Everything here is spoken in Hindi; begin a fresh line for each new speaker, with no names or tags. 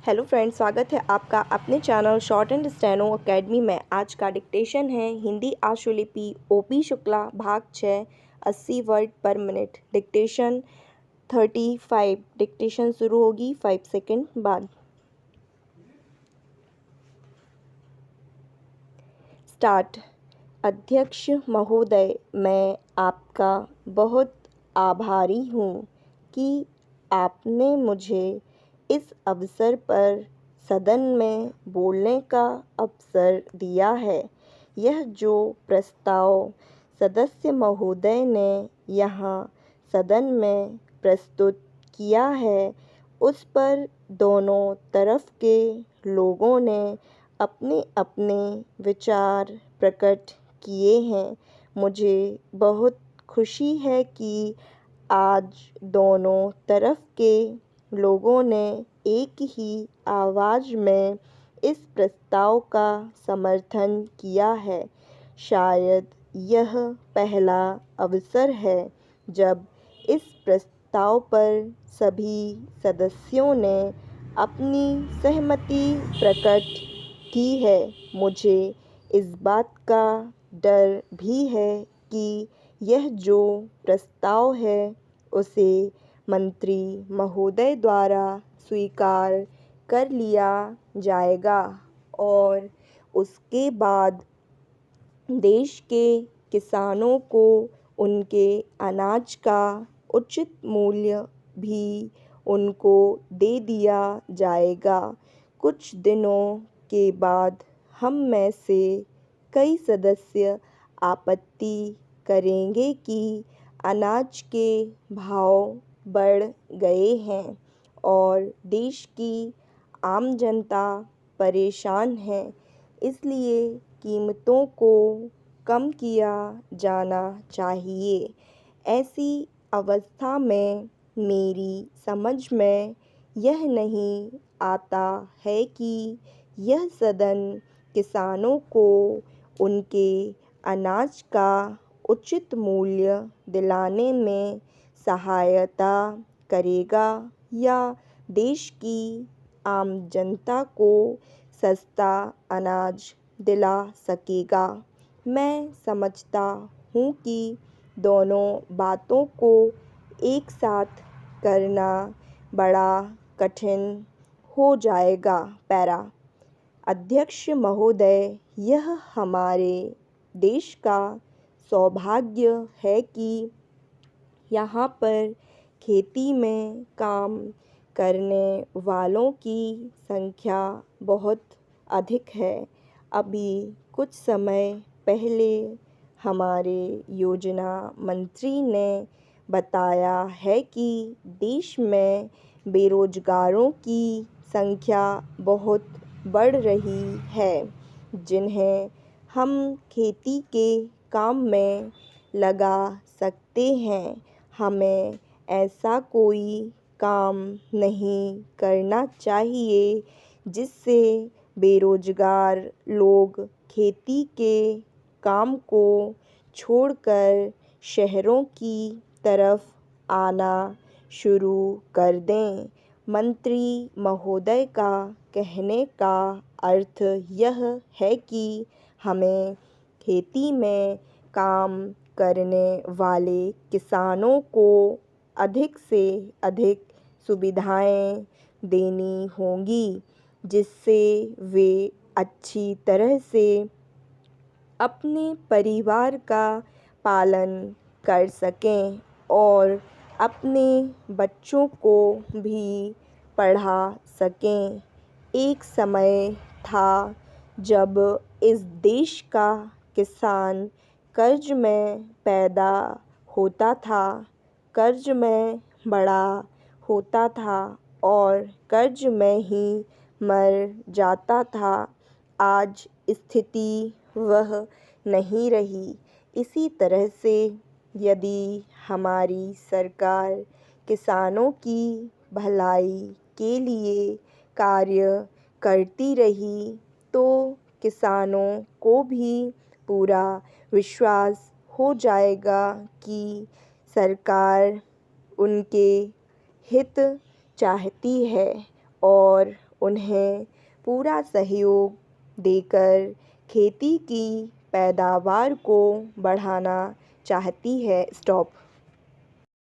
हेलो फ्रेंड्स, स्वागत है आपका अपने channel short and steno academy में। आज का डिक्टेशन है हिंदी आशुलिपि ओपी शुक्ला भाग 6 80 वर्ड पर मिनट। डिक्टेशन 35। डिक्टेशन शुरू होगी 5 सेकंड बाद। स्टार्ट। अध्यक्ष महोदय, मैं आपका बहुत आभारी हूँ कि आपने मुझे इस अवसर पर सदन में बोलने का अवसर दिया है। यह जो प्रस्ताव सदस्य महोदय ने यहाँ सदन में प्रस्तुत किया है, उस पर दोनों तरफ के लोगों ने अपने अपने विचार प्रकट किए हैं। मुझे बहुत खुशी है कि आज दोनों तरफ के लोगों ने एक ही आवाज़ में इस प्रस्ताव का समर्थन किया है। शायद यह पहला अवसर है जब इस प्रस्ताव पर सभी सदस्यों ने अपनी सहमति प्रकट की है। मुझे इस बात का डर भी है कि यह जो प्रस्ताव है उसे मंत्री महोदय द्वारा स्वीकार कर लिया जाएगा और उसके बाद देश के किसानों को उनके अनाज का उचित मूल्य भी उनको दे दिया जाएगा। कुछ दिनों के बाद हम में से कई सदस्य आपत्ति करेंगे कि अनाज के भाव बढ़ गए हैं और देश की आम जनता परेशान है, इसलिए कीमतों को कम किया जाना चाहिए। ऐसी अवस्था में मेरी समझ में यह नहीं आता है कि यह सदन किसानों को उनके अनाज का उचित मूल्य दिलाने में सहायता करेगा या देश की आम जनता को सस्ता अनाज दिला सकेगा। मैं समझता हूँ कि दोनों बातों को एक साथ करना बड़ा कठिन हो जाएगा। पैरा। अध्यक्ष महोदय, यह हमारे देश का सौभाग्य है कि यहाँ पर खेती में काम करने वालों की संख्या बहुत अधिक है। अभी कुछ समय पहले हमारे योजना मंत्री ने बताया है कि देश में बेरोजगारों की संख्या बहुत बढ़ रही है, जिन्हें हम खेती के काम में लगा सकते हैं। हमें ऐसा कोई काम नहीं करना चाहिए जिससे बेरोजगार लोग खेती के काम को छोड़कर शहरों की तरफ आना शुरू कर दें। मंत्री महोदय का कहने का अर्थ यह है कि हमें खेती में काम करने वाले किसानों को अधिक से अधिक सुविधाएं देनी होंगी, जिससे वे अच्छी तरह से अपने परिवार का पालन कर सकें और अपने बच्चों को भी पढ़ा सकें। एक समय था जब इस देश का किसान कर्ज में पैदा होता था, कर्ज में बड़ा होता था और कर्ज में ही मर जाता था। आज स्थिति वह नहीं रही। इसी तरह से यदि हमारी सरकार किसानों की भलाई के लिए कार्य करती रही तो किसानों को भी पूरा विश्वास हो जाएगा कि सरकार उनके हित चाहती है और उन्हें पूरा सहयोग देकर खेती की पैदावार को बढ़ाना चाहती है। स्टॉप।